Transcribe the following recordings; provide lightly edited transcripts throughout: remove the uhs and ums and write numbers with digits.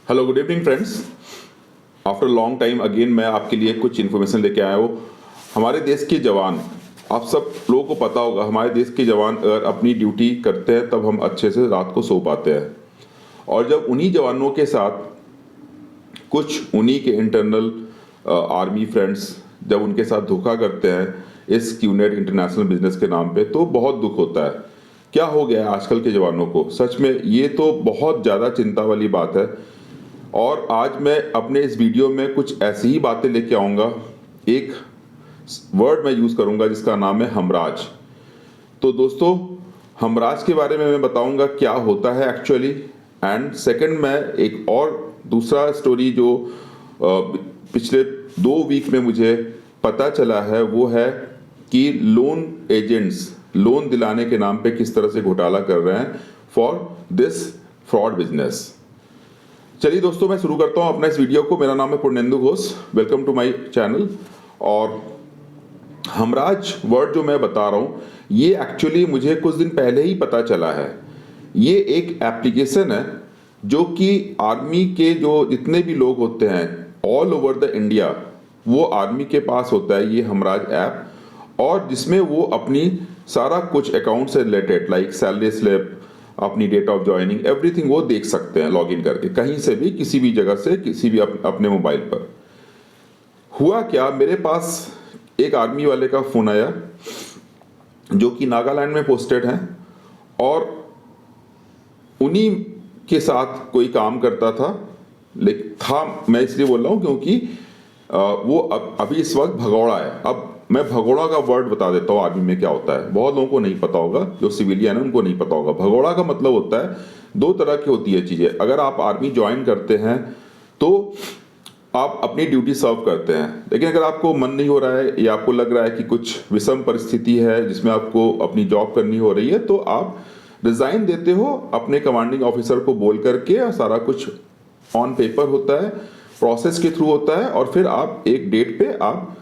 Hello, good evening friends. After long time again मैं आपके लिए कुछ इन्फॉर्मेशन लेके आया हूँ। हमारे देश के जवान, आप सब लोगों को पता होगा, हमारे देश के जवान अगर अपनी ड्यूटी करते हैं तब हम अच्छे से रात को सो पाते हैं। और जब उन्हीं जवानों के साथ कुछ उन्हीं के इंटरनल आर्मी फ्रेंड्स जब उनके साथ धोखा करते हैं इस क्यूनेट इंटरनेशनल बिजनेस के नाम पे, तो बहुत दुख होता है। क्या हो गया है आजकल के जवानों को, सच में ये तो बहुत ज़्यादा चिंता वाली बात है। और आज मैं अपने इस वीडियो में कुछ ऐसी ही बातें लेके आऊँगा। एक वर्ड मैं यूज़ करूँगा जिसका नाम है हमराज। तो दोस्तों, हमराज के बारे में मैं बताऊँगा क्या होता है एक्चुअली। एंड सेकंड, मैं एक और दूसरा स्टोरी जो पिछले 2 वीक में मुझे पता चला है वो है कि लोन एजेंट्स लोन दिलाने के नाम पे किस तरह से घोटाला कर रहे हैं फॉर दिस फ्रॉड बिजनेस। चलिए दोस्तों, मैं शुरू करता हूं अपना इस वीडियो को। मेरा नाम है Purnendu Ghosh, welcome to my channel. और हमराज वर्ड जो मैं बता रहा हूं ये एक्चुअली मुझे कुछ दिन पहले ही पता चला है। ये एक एप्लीकेशन है जो कि आर्मी के जो जितने भी लोग होते हैं ऑल ओवर द इंडिया, वो आर्मी के पास होता है ये हमराज ऐप। और जिसमें वो अपनी सारा कुछ अकाउंट से रिलेटेड लाइक सैलरी स्लिप, अपनी डेट ऑफ ज्वाइनिंग, एवरीथिंग वो देख सकते हैं लॉगिन करके, कहीं से भी, किसी भी जगह से, किसी भी अपने मोबाइल पर। हुआ क्या, मेरे पास एक आर्मी वाले का फोन आया जो कि नागालैंड में पोस्टेड हैं और उन्हीं के साथ कोई काम करता था। मैं इसलिए बोल रहा हूँ क्योंकि वो अभी इस वक्त भगौड़ा है। अब मैं भगोड़ा का वर्ड बता देता हूँ आर्मी में क्या होता है, बहुत लोगों को नहीं पता होगा, जो सिविलियन है उनको नहीं पता होगा। भगोड़ा का मतलब होता है, 2 तरह की होती है चीज़ें। अगर आप आर्मी ज्वाइन करते हैं तो आप अपनी ड्यूटी सर्व करते हैं, लेकिन अगर आपको मन नहीं हो रहा है या आपको लग रहा है कि कुछ विषम परिस्थिति है जिसमें आपको अपनी जॉब करनी हो रही है, तो आप रिजाइन देते हो अपने कमांडिंग ऑफिसर को बोल करके। सारा कुछ ऑन पेपर होता है, प्रोसेस के थ्रू होता है, और फिर आप एक डेट पे आप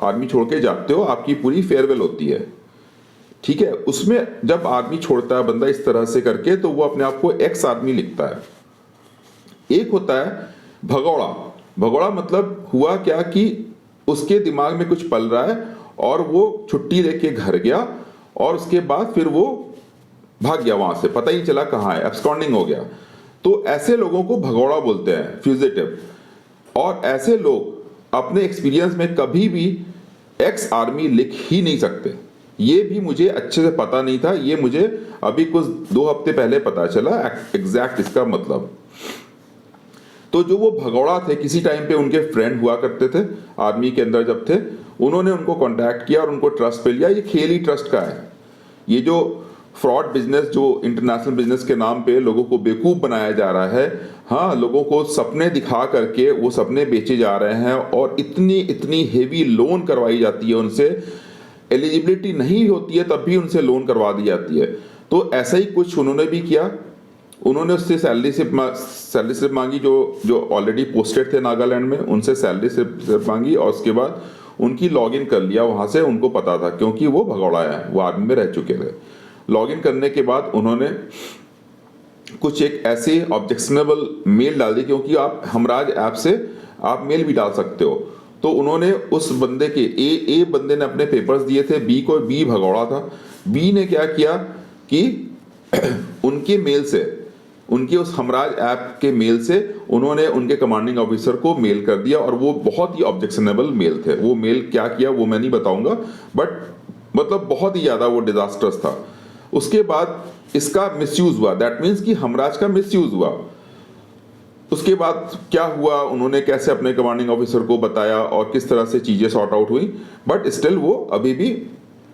आर्मी छोड़ के जाते हो, आपकी पूरी फेयरवेल होती है। ठीक है, उसमें जब आर्मी छोड़ता है बंदा इस तरह से करके, तो वो अपने आप को एक्स आर्मी लिखता है। एक होता है भगौड़ा। भगौड़ा मतलब हुआ क्या कि उसके दिमाग में कुछ पल रहा है और वो छुट्टी लेके घर गया और उसके बाद फिर वो भाग गया वहां से, पता ही चला कहाँ है, एब्सकॉन्डिंग हो गया। तो ऐसे लोगों को भगौड़ा बोलते हैं, फ्यूजिटिव। और ऐसे लोग अपने एक्सपीरियंस में कभी भी एक्स आर्मी लिख ही नहीं सकते। ये भी मुझे अच्छे से पता नहीं था, ये मुझे अभी कुछ 2 हफ्ते पहले पता चला एग्जैक्ट इसका मतलब। तो जो वो भगौड़ा थे, किसी टाइम पे उनके फ्रेंड हुआ करते थे आर्मी के अंदर जब थे, उन्होंने उनको कांटेक्ट किया और उनको ट्रस्ट पे लिया। ये खेल ही ट्रस्ट का है। ये जो फ्रॉड बिजनेस, जो इंटरनेशनल बिजनेस के नाम पे लोगों को बेवकूफ़ बनाया जा रहा है, हाँ, लोगों को सपने दिखा करके वो सपने बेचे जा रहे हैं और इतनी इतनी हेवी लोन करवाई जाती है उनसे। एलिजिबिलिटी नहीं होती है तब भी उनसे लोन करवा दी जाती है। तो ऐसा ही कुछ उन्होंने भी किया। उन्होंने उससे सैलरी स्लिप मांगी, जो ऑलरेडी पोस्टेड थे नागालैंड में, उनसे सैलरी स्लिप मांगी और उसके बाद उनकी लॉगिन कर लिया वहाँ से। उनको पता था क्योंकि वो भगौड़ा है, वो आर्मी में रह चुके थे। लॉगिन करने के बाद उन्होंने कुछ एक ऐसे ऑब्जेक्शनेबल मेल डाल दी, क्योंकि आप हमराज ऐप से आप मेल भी डाल सकते हो। तो उन्होंने उस बंदे के ए बंदे ने अपने पेपर्स दिए थे बी को, बी भगौड़ा था। बी ने क्या किया कि उनके मेल से, उनके उस हमराज ऐप के मेल से उन्होंने उनके कमांडिंग ऑफिसर को मेल कर दिया, और वो बहुत ही ऑब्जेक्शनेबल मेल थे। वो मेल क्या किया वो मैं नहीं बताऊंगा, बट मतलब बहुत ही ज्यादा वो डिजास्टर्स था। उसके बाद इसका मिसयूज हुआ, दैट मीन्स कि हमराज का मिसयूज हुआ। उसके बाद क्या हुआ, उन्होंने कैसे अपने कमांडिंग ऑफिसर को बताया और किस तरह से चीजें सॉर्ट आउट हुई, बट स्टिल वो अभी भी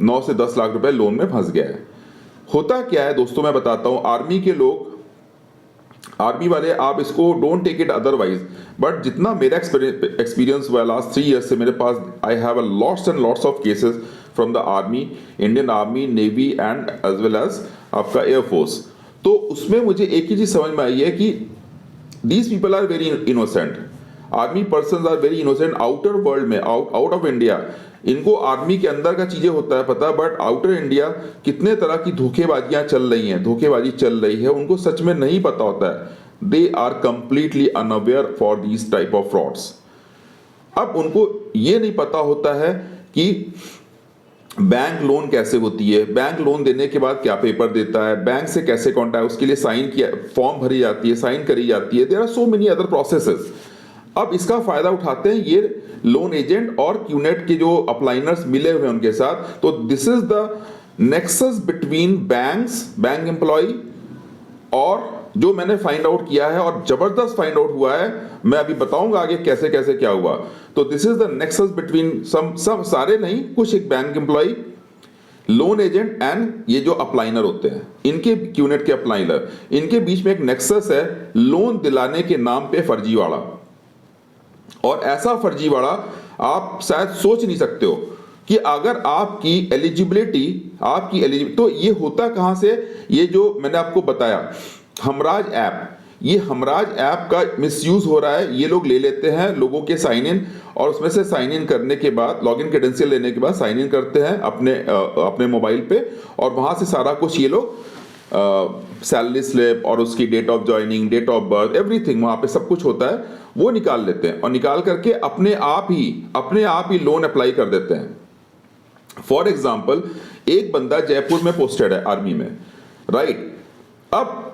9 से 10 लाख रुपए लोन में फंस गया है। होता क्या है दोस्तों, मैं बताता हूं। आर्मी के लोग, आर्मी वाले, आप इसको don't take it otherwise, but जितना मेरा एक्सपीरियंस हुआ लास्ट 3 ईयर्स से मेरे पास, I have a lots and lots of cases from the army, Indian army, navy and as well as आपका एयरफोर्स। तो उसमें मुझे एक ही चीज समझ में आई है कि these people are very innocent. Army person are very innocent. Outer world में, आउट ऑफ इंडिया, इनको आर्मी के अंदर का चीजें होता है पता, बट आउटर इंडिया कितने तरह की धोखेबाजियां चल रही हैं, धोखेबाजी चल रही है, उनको सच में नहीं पता होता है। They are completely unaware for these type of frauds. अब उनको ये नहीं पता होता है कि बैंक लोन कैसे होती है, बैंक लोन देने के बाद क्या पेपर देता है, बैंक से कैसे कॉन्टैक्ट, उसके लिए साइन किया, फॉर्म भरी जाती है, साइन करी जाती है, there are so many other processes. अब इसका फायदा उठाते हैं ये लोन एजेंट और क्यूनेट के जो अपलाइनर्स मिले हुए हैं उनके साथ। तो this is the nexus between banks, bank employ, और जो मैंने फाइंड आउट किया है और जबरदस्त फाइंड आउट हुआ है, मैं अभी बताऊंगा आगे कैसे कैसे क्या हुआ। तो this is the nexus between सब सारे नहीं, कुछ एक bank employ, loan agent and ये जो अप्लाइनर होते हैं, इनके क्यूनेट के अप्लाइनर, इनके बीच में एक नेक्सस है लोन दिलाने के नाम पे फर्जीवाड़ा। और ऐसा फर्जीवाड़ा आप शायद सोच नहीं सकते हो कि अगर आपकी एलिजिबिलिटी तो ये होता कहां से, ये जो मैंने आपको बताया हमराज ऐप, ये हमराज ऐप का मिसयूज हो रहा है। ये लोग ले लेते हैं लोगों के साइन इन, और उसमें से साइन इन करने के बाद, लॉगिन क्रेडेंशियल लेने के बाद साइन इन करते हैं अपने मोबाइल पे, और वहां से सारा कुछ ये लोग सैलरी स्लिप और उसकी date of joining, date of birth, everything वहां पे सब कुछ होता है, वो निकाल लेते हैं और निकाल करके अपने आप ही लोन अप्लाई कर देते हैं। फॉर एग्जाम्पल, एक बंदा जयपुर में पोस्टेड है आर्मी में, राइट। अब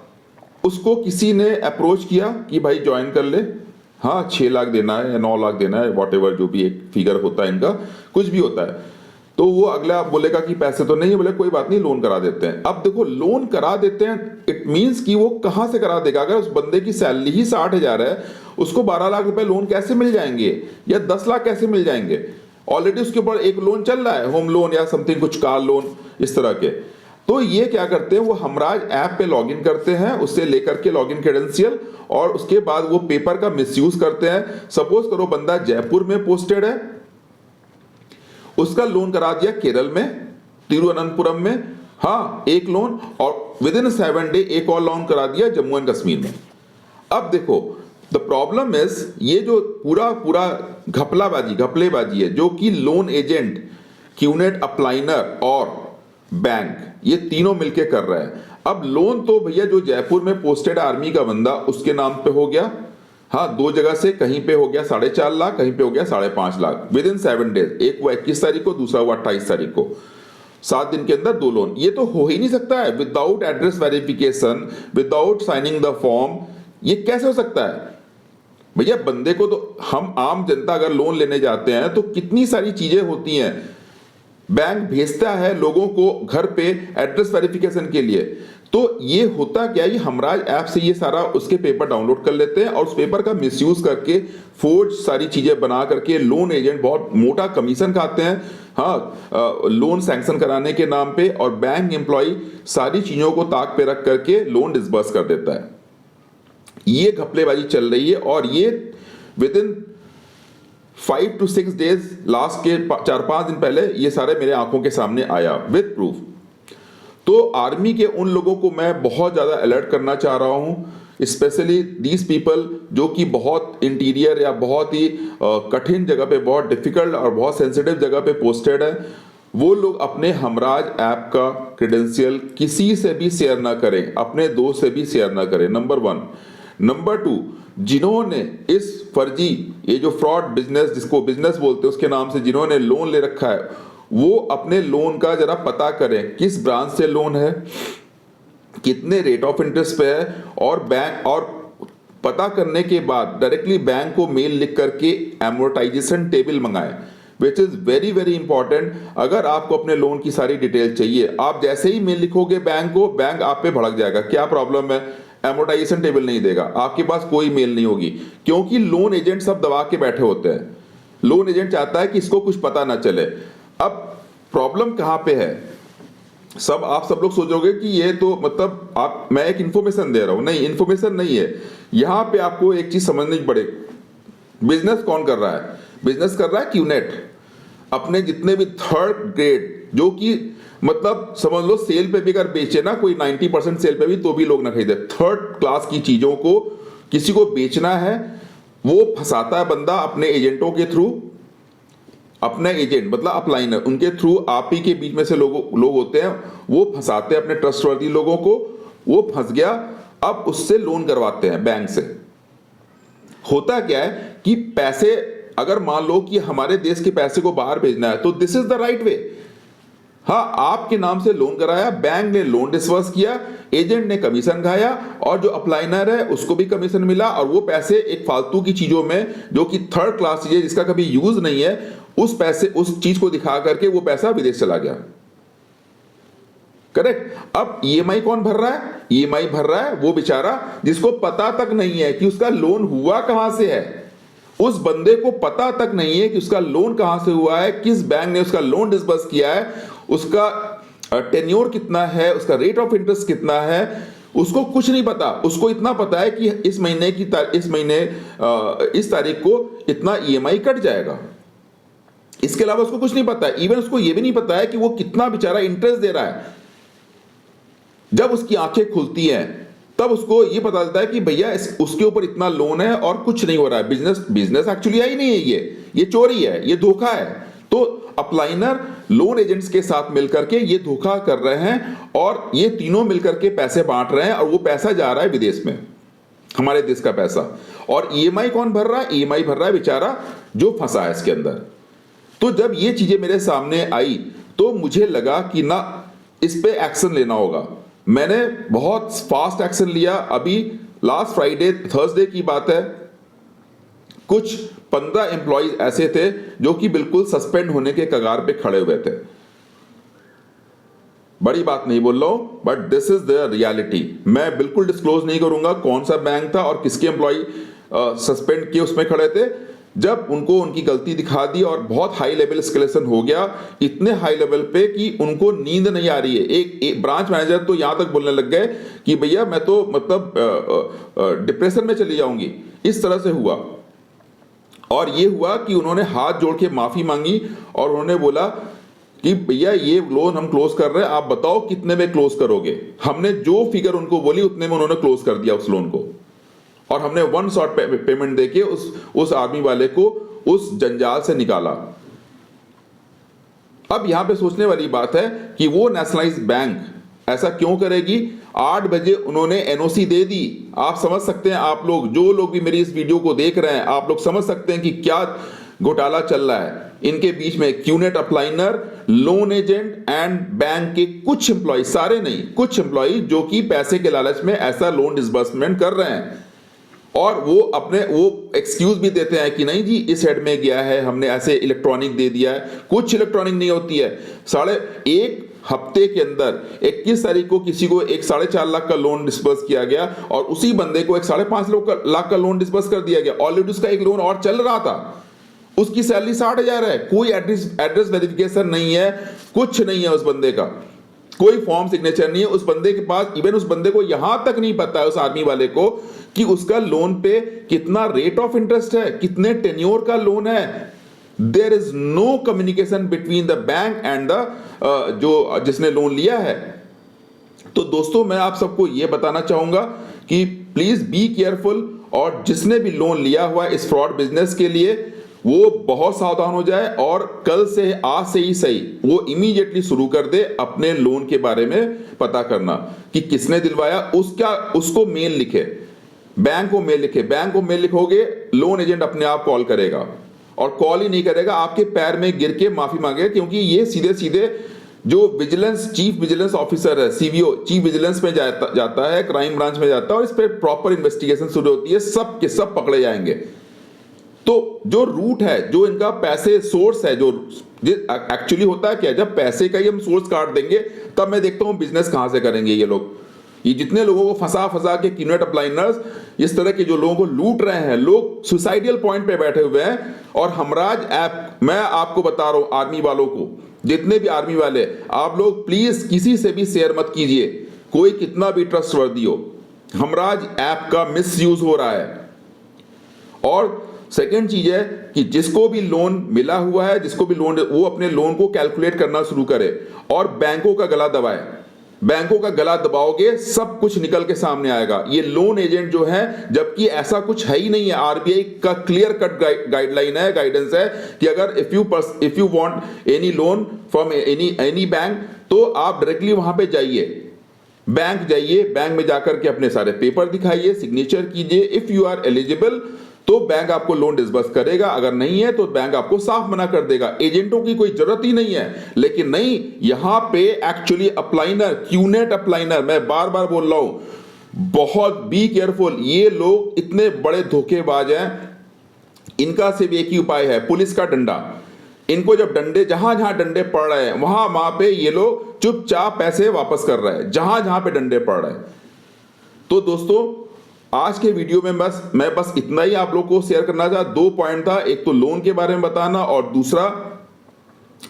उसको किसी ने अप्रोच किया कि भाई ज्वाइन कर ले, हाँ 6 लाख देना है या 9 लाख देना है, वॉटेवर जो भी एक फिगर होता है इनका, कुछ भी होता है। तो वो अगला बोलेगा कि पैसे तो नहीं है, बोले कोई बात नहीं लोन करा देते हैं। अब देखो लोन करा देते हैं, इट मींस कि वो कहां से करा देगा? अगर उस बंदे की सैलरी ही 60,000 है, उसको 12 लाख रुपए लोन कैसे मिल जाएंगे या 10 लाख कैसे मिल जाएंगे? ऑलरेडी उसके ऊपर एक लोन चल रहा है, होम लोन या समथिंग, कुछ कार लोन इस तरह के। तो ये क्या करते हैं, वो हमराज ऐप पे लॉगिन करते हैं, उससे लेकर के लॉगिन क्रेडेंशियल, और उसके बाद वो पेपर का मिसयूज करते हैं। सपोज करो बंदा जयपुर में पोस्टेड है, उसका लोन करा दिया केरल में, तिरुवनंतपुरम में, हाँ एक लोन, और विद इन 7 डे एक और लोन करा दिया जम्मू एंड कश्मीर में। अब देखो द प्रॉब्लम इज, ये जो पूरा घपलेबाजी है जो कि लोन एजेंट, क्यूनेट, अप्लाइनर और बैंक, ये तीनों मिलके कर रहे हैं। अब लोन तो भैया जो जयपुर में पोस्टेड आर्मी का बंदा, उसके नाम पे हो गया, हाँ 2 जगह से, कहीं पे हो गया 4.5 लाख, कहीं पे हो गया 5.5 लाख, विद इन 7 डेज। एक वो 21 तारीख को, दूसरा हुआ 28 तारीख को, 7 दिन के अंदर 2 लोन। ये तो हो ही नहीं सकता है without address verification, without signing the form. ये कैसे हो सकता है भैया? बंदे को तो, हम आम जनता अगर लोन लेने जाते हैं तो कितनी सारी चीजें होती हैं, बैंक भेजता है लोगों को घर पे एड्रेस वेरिफिकेशन के लिए। तो ये होता क्या, ये हमराज ऐप से ये सारा उसके पेपर डाउनलोड कर लेते हैं, और उस पेपर का मिसयूज करके फोर्ज सारी चीजें बना करके लोन एजेंट बहुत मोटा कमीशन खाते हैं, हाँ लोन सैंक्शन कराने के नाम पे, और बैंक एम्प्लॉय सारी चीजों को ताक पे रख करके लोन डिसबर्स कर देता है। ये घपलेबाजी चल रही है, और ये with in 5 to 6 days, last के 4-5 दिन पहले ये सारे मेरे आंखों के सामने आया विद प्रूफ। तो आर्मी के उन लोगों को मैं बहुत ज्यादा अलर्ट करना चाह रहा हूं, स्पेशली दीज पीपल जो कि बहुत इंटीरियर या बहुत ही कठिन जगह पे, बहुत डिफिकल्ट और बहुत सेंसिटिव जगह पे पोस्टेड है। वो लोग अपने हमराज ऐप का क्रेडेंशियल किसी से भी शेयर ना करें, अपने दोस्त से भी शेयर ना करें, नंबर 1। नंबर 2, जिन्होंने इस फर्जी, ये जो फ्रॉड बिजनेस, जिसको बिजनेस बोलते हैं, उसके नाम से जिन्होंने लोन ले रखा है, वो अपने लोन का जरा पता करें, किस ब्रांच से लोन है, कितने रेट ऑफ इंटरेस्ट पे है, और बैंक, और पता करने के बाद डायरेक्टली बैंक को मेल लिख करके एमोर्टाइजेशन टेबल मंगाएं, which is very very important. अगर आपको अपने लोन की सारी डिटेल चाहिए, आप जैसे ही मेल लिखोगे बैंक को, बैंक आप पे भड़क जाएगा, क्या प्रॉब्लम है, एमोर्टाइजेशन टेबल नहीं देगा, आपके पास कोई मेल नहीं होगी, क्योंकि लोन एजेंट सब दबा के बैठे होते हैं। लोन एजेंट चाहता है कि इसको कुछ पता ना चले। अब प्रॉब्लम कहां पे है, आप सब लोग सोचोगे कि ये तो मतलब मैं एक इंफॉर्मेशन दे रहा हूं, नहीं, इंफॉर्मेशन नहीं है। यहां पे आपको एक चीज समझनी पड़ेगी, बिजनेस कौन कर रहा है? बिजनेस कर रहा है क्यूनेट, अपने जितने भी 3rd ग्रेड, जो कि मतलब समझ लो सेल पे भी अगर बेचे ना कोई 90% सेल पे भी, तो भी लोग ना खरीदे। 3rd क्लास की चीजों को किसी को बेचना है, वो फंसाता है बंदा अपने एजेंटों के थ्रू, अपने एजेंट मतलब अपलाइनर, उनके थ्रू, आप ही के बीच में से लोग होते हैं, वो फंसाते हैं अपने ट्रस्टवर्दी लोगों को, वो फंस गया। अब उससे लोन करवाते हैं बैंक से। होता क्या है कि पैसे, अगर मान लो कि हमारे देश के पैसे को बाहर भेजना है तो this is the right way. हाँ, आपके नाम से लोन कराया, बैंक ने लोन डिसबर्स किया, एजेंट ने कमीशन खाया और जो अप्लाइनर है उसको भी कमीशन मिला, और वो पैसे एक फालतू की चीजों में जो कि थर्ड क्लास चीज है जिसका कभी यूज नहीं है, उस पैसे, उस चीज को दिखा करके वो पैसा विदेश चला गया। करेक्ट। अब ईएमआई कौन भर रहा है? ईएमआई भर रहा है वो बेचारा जिसको पता तक नहीं है कि उसका लोन हुआ कहां से है। उस बंदे को पता तक नहीं है कि उसका लोन कहां से हुआ है, किस बैंक ने उसका लोन डिसबर्स किया है, उसका टेन्योर कितना है, उसका रेट ऑफ इंटरेस्ट कितना है, उसको कुछ नहीं पता। उसको इतना पता है कि इस महीने इस तारीख को इतना ईएमआई कट जाएगा। इसके अलावा उसको कुछ नहीं पता है। इवन उसको यह भी नहीं पता है कि वो कितना बेचारा इंटरेस्ट दे रहा है। जब उसकी आंखें खुलती हैं तब उसको ये पता चलता है कि भैया उसके ऊपर इतना लोन है और कुछ नहीं हो रहा है। बिजनेस एक्चुअली है ही नहीं है, ये चोरी है, ये धोखा है। तो अप्लाइनर लोन एजेंट्स के साथ मिलकर के ये धोखा कर रहे हैं और ये तीनों मिलकर के पैसे बांट रहे हैं और वो पैसा जा रहा है विदेश में, हमारे देश का पैसा। और ईएमआई कौन भर रहा है? ईएमआई भर रहा है बेचारा जो फंसा है इसके अंदर। तो जब ये चीजें मेरे सामने आई तो मुझे लगा कि ना, इस पे एक्शन लेना होगा। मैंने बहुत फास्ट एक्शन लिया। अभी लास्ट फ्राइडे, थर्सडे की बात है, कुछ 15 एम्प्लॉइज ऐसे थे जो कि बिल्कुल सस्पेंड होने के कगार पे खड़े हुए थे। बड़ी बात नहीं बोल रहा हूं, but this is the reality. मैं बिल्कुल डिस्क्लोज नहीं करूंगा कौन सा बैंक था और किसके एम्प्लॉय सस्पेंड किए उसमें खड़े थे। जब उनको उनकी गलती दिखा दी और बहुत हाई लेवल एस्केलेशन हो गया, इतने हाई लेवल पे कि उनको नींद नहीं आ रही है। एक ब्रांच मैनेजर तो यहां तक बोलने लग गए कि भैया मैं तो मतलब डिप्रेशन में चली जाऊंगी, इस तरह से हुआ। और ये हुआ कि उन्होंने हाथ जोड़ के माफी मांगी और उन्होंने बोला कि भैया ये लोन हम क्लोज कर रहे हैं, आप बताओ कितने में क्लोज करोगे। हमने जो फिगर उनको बोली उतने में उन्होंने क्लोज कर दिया उस लोन को, और हमने वन शॉट पेमेंट देके उस आदमी वाले को उस जंजाल से निकाला। अब यहां पे सोचने वाली बात है कि वो नेशनलाइज्ड बैंक ऐसा क्यों करेगी? 8 बजे उन्होंने एनओसी दे दी। आप समझ सकते हैं, आप लोग जो लोग भी मेरी इस वीडियो को देख रहे हैं, आप लोग समझ सकते हैं कि क्या घोटाला चल रहा है इनके बीच में। QNet upliner, loan agent and bank के कुछ एम्प्लॉय, सारे नहीं, कुछ एम्प्लॉय जो कि पैसे के लालच में ऐसा लोन डिसबर्समेंट कर रहे हैं। और वो एक्सक्यूज भी देते हैं कि नहीं जी इस हेड में गया है, हमने ऐसे इलेक्ट्रॉनिक दे दिया है। कुछ इलेक्ट्रॉनिक नहीं होती है। 1.5 हफ्ते के अंदर 21 तारीख को किसी को 4.5 लाख का लोन डिस्बर्स किया गया और उसी बंदे को 5.5 लाख का लोन डिस्बर्स कर दिया गया। ऑलरेडी उसका एक लोन और चल रहा था, उसकी सैलरी 60,000 है। कोई एड्रेस वेरिफिकेशन नहीं है, कुछ नहीं है उस बंदे का, कोई फॉर्म सिग्नेचर नहीं है उस बंदे के पास। इवन उस बंदे को यहां तक नहीं पता है, उस आदमी वाले को, कि उसका लोन पे कितना रेट ऑफ इंटरेस्ट है, कितने टेन्योर का लोन है। There is no communication between the bank and the जो जिसने लोन लिया है। तो दोस्तों मैं आप सबको यह बताना चाहूंगा कि प्लीज बी केयरफुल, और जिसने भी लोन लिया हुआ है इस फ्रॉड बिजनेस के लिए वो बहुत सावधान हो जाए और कल से, आज से ही सही, वो इमीडिएटली शुरू कर दे अपने लोन के बारे में पता करना कि किसने दिलवाया। उसको मेल लिखे, बैंक को मेल लिखे। बैंक को मेल लिखोगे, लोन एजेंट अपने आप कॉल करेगा, और कॉल ही नहीं करेगा, आपके पैर में गिर के माफी मांगेगा, क्योंकि ये सीधे सीधे जो विजिलेंस, चीफ विजिलेंस ऑफिसर है, सीवीओ, चीफ विजिलेंस में जाता है, क्राइम ब्रांच में जाता है, और इस पर प्रॉपर इन्वेस्टिगेशन शुरू होती है, सब के सब पकड़े जाएंगे। तो जो रूट है, जो इनका पैसे सोर्स है, जो एक्चुअली होता है क्या, जब पैसे का ही हम सोर्स काट देंगे तब मैं देखता हूं बिजनेस कहां से करेंगे ये लोग। ये जितने लोगों को फंसा के क्यूनेट अप्लाइनर्स इस तरह के जो लोगों को लूट रहे हैं, लोग सुसाइडियल पॉइंट पे बैठे हुए हैं। और हमराज ऐप, मैं आपको बता रहा हूं, आर्मी वालों को, जितने भी आर्मी वाले, आप लोग प्लीज किसी से भी शेयर मत कीजिए, कोई कितना भी ट्रस्टवर्दी हो। हमराज ऐप का मिसयूज हो रहा है। और सेकेंड चीज है कि जिसको भी लोन मिला हुआ है, जिसको भी लोन, वो अपने लोन को कैलकुलेट करना शुरू करे और बैंकों का गला दबाए। बैंकों का गला दबाओगे सब कुछ निकल के सामने आएगा। ये लोन एजेंट जो है, जबकि ऐसा कुछ है ही नहीं है। आरबीआई का क्लियर कट गाइडलाइन है, गाइडेंस है कि अगर if you want any loan from any bank, तो आप डायरेक्टली वहां पे जाइए। बैंक जाइए, बैंक में जाकर के अपने सारे पेपर दिखाइए, सिग्नेचर कीजिए। इफ यू आर एलिजिबल तो बैंक आपको लोन डिसबर्स करेगा, अगर नहीं है तो बैंक आपको साफ मना कर देगा। एजेंटों की कोई जरूरत ही नहीं है। लेकिन नहीं, यहां पे एक्चुअली अप्लाइनर, क्यूनेट अप्लाइनर, मैं बार बार बोल रहा हूं, बहुत बी केयरफुल। ये लोग इतने बड़े धोखेबाज हैं, इनका सिर्फ एक ही उपाय है, पुलिस का डंडा। इनको जब डंडे, जहां जहां डंडे पड़ रहे हैं वहां पे ये लोग चुपचाप पैसे वापस कर रहे हैं, जहां जहां पे डंडे पड़ रहे हैं। तो दोस्तों, आज के वीडियो में मैं बस इतना ही आप लोगों को शेयर करना चाहा। 2 पॉइंट था, एक तो लोन के बारे में बताना और दूसरा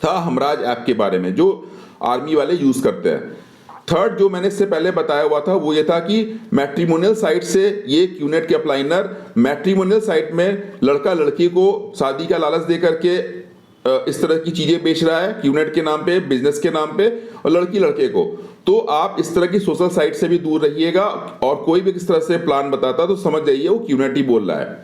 था हमराज ऐप के बारे में जो आर्मी वाले यूज करते हैं। थर्ड जो मैंने इससे पहले बताया हुआ था वो ये था कि मैट्रिमोनियल साइट से ये क्यूनेट के अप्लाइनर मैट्रिमोनियल साइट में लड़का लड़की को शादी का लालच दे करके इस तरह की चीजें बेच रहा है, क्यूनेट के नाम पे, बिजनेस के नाम पे, और लड़की लड़के को। तो आप इस तरह की सोशल साइट से भी दूर रहिएगा, और कोई भी किस तरह से प्लान बताता तो समझ जाइए वो क्यूनेट ही बोल रहा है।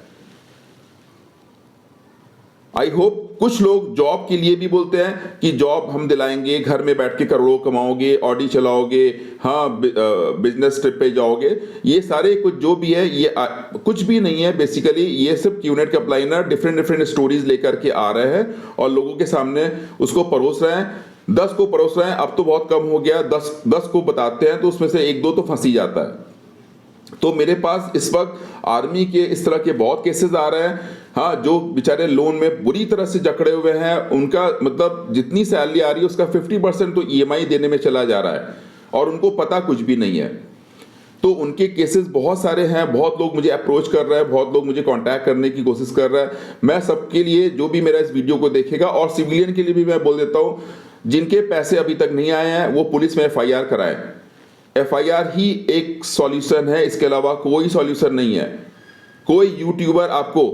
आई होप कुछ लोग जॉब के लिए भी बोलते हैं कि जॉब हम दिलाएंगे, घर में बैठ के करोड़ों कमाओगे, ऑडी चलाओगे, हाँ बिजनेस ट्रिप पे जाओगे। ये सारे कुछ जो भी है ये कुछ भी नहीं है। बेसिकली ये सब क्यूनेट के अप्लाइनर डिफरेंट स्टोरीज लेकर के आ रहे हैं और लोगों के सामने उसको परोस रहे हैं। 10 को परोस रहे हैं, अब तो बहुत कम हो गया, 10 को बताते हैं तो उसमें से 1-2 तो फंसी जाता है। तो मेरे पास इस वक्त आर्मी के इस तरह के बहुत केसेस आ रहे हैं। हाँ, जो बेचारे लोन में बुरी तरह से जकड़े हुए हैं, उनका मतलब जितनी सैलरी आ रही है उसका 50% तो ईएमआई देने में चला जा रहा है और उनको पता कुछ भी नहीं है। तो उनके केसेस बहुत सारे हैं, बहुत लोग मुझे अप्रोच कर रहे हैं, बहुत लोग मुझे कांटेक्ट करने की कोशिश कर रहे हैं। मैं सबके लिए, जो भी मेरा इस वीडियो को देखेगा, और सिविलियन के लिए भी मैं बोल देता हूँ, जिनके पैसे अभी तक नहीं आए हैं वो पुलिस में FIR कराएं। FIR ही एक सॉल्यूशन है, इसके अलावा कोई सॉल्यूशन नहीं है। कोई यूट्यूबर आपको,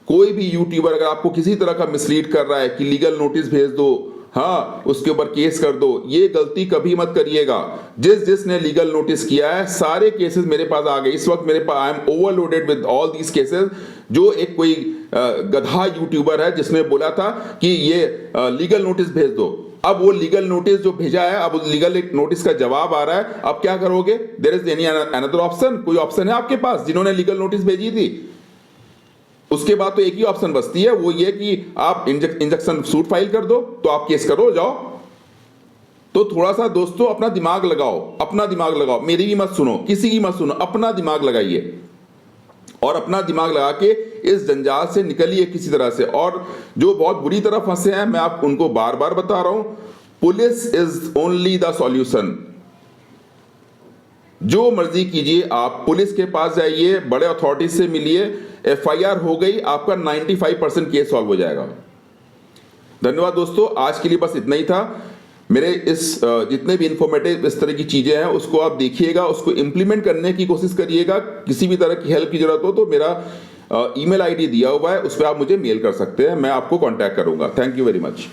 कोई भी यूट्यूबर अगर आपको किसी तरह का मिसलीड कर रहा है कि लीगल नोटिस भेज दो, हाँ उसके ऊपर केस कर दो, ये गलती कभी मत करिएगा। जिसने लीगल नोटिस किया है, सारे केसेस मेरे पास आ गए इस वक्त। मेरे पास, I am overloaded with all these cases. जो एक कोई गधा यूट्यूबर है जिसने बोला था कि ये लीगल नोटिस भेज दो, अब वो लीगल नोटिस जो भेजा है, अब लीगल नोटिस का जवाब आ रहा है, अब क्या करोगे? There is any another option? कोई ऑप्शन है आपके पास जिन्होंने लीगल नोटिस भेजी थी? उसके बाद तो एक ही ऑप्शन बचती है, वो ये कि आप इंजंक्शन सूट फाइल कर दो, तो आप केस करो, जाओ। तो थोड़ा सा दोस्तों अपना दिमाग लगाओ, अपना दिमाग लगाओ, मेरी भी मत सुनो, किसी की मत सुनो, अपना दिमाग लगाइए और अपना दिमाग लगा के इस जंजाल से निकलिए किसी तरह से। और जो बहुत बुरी तरह फंसे हैं, मैं आप उनको बार बार बता रहा हूं, police is only the solution. जो मर्जी कीजिए, आप पुलिस के पास जाइए, बड़े अथॉरिटी से मिलिए, FIR हो गई, आपका 95% केस सॉल्व हो जाएगा। धन्यवाद दोस्तों, आज के लिए बस इतना ही था। मेरे इस जितने भी इंफॉर्मेटिव इस तरह की चीजें हैं उसको आप देखिएगा, उसको इंप्लीमेंट करने की कोशिश करिएगा। किसी भी तरह की हेल्प की जरूरत हो तो मेरा ईमेल ID दिया हुआ है, उस पर आप मुझे मेल कर सकते हैं, मैं आपको कांटेक्ट करूंगा। Thank you very much.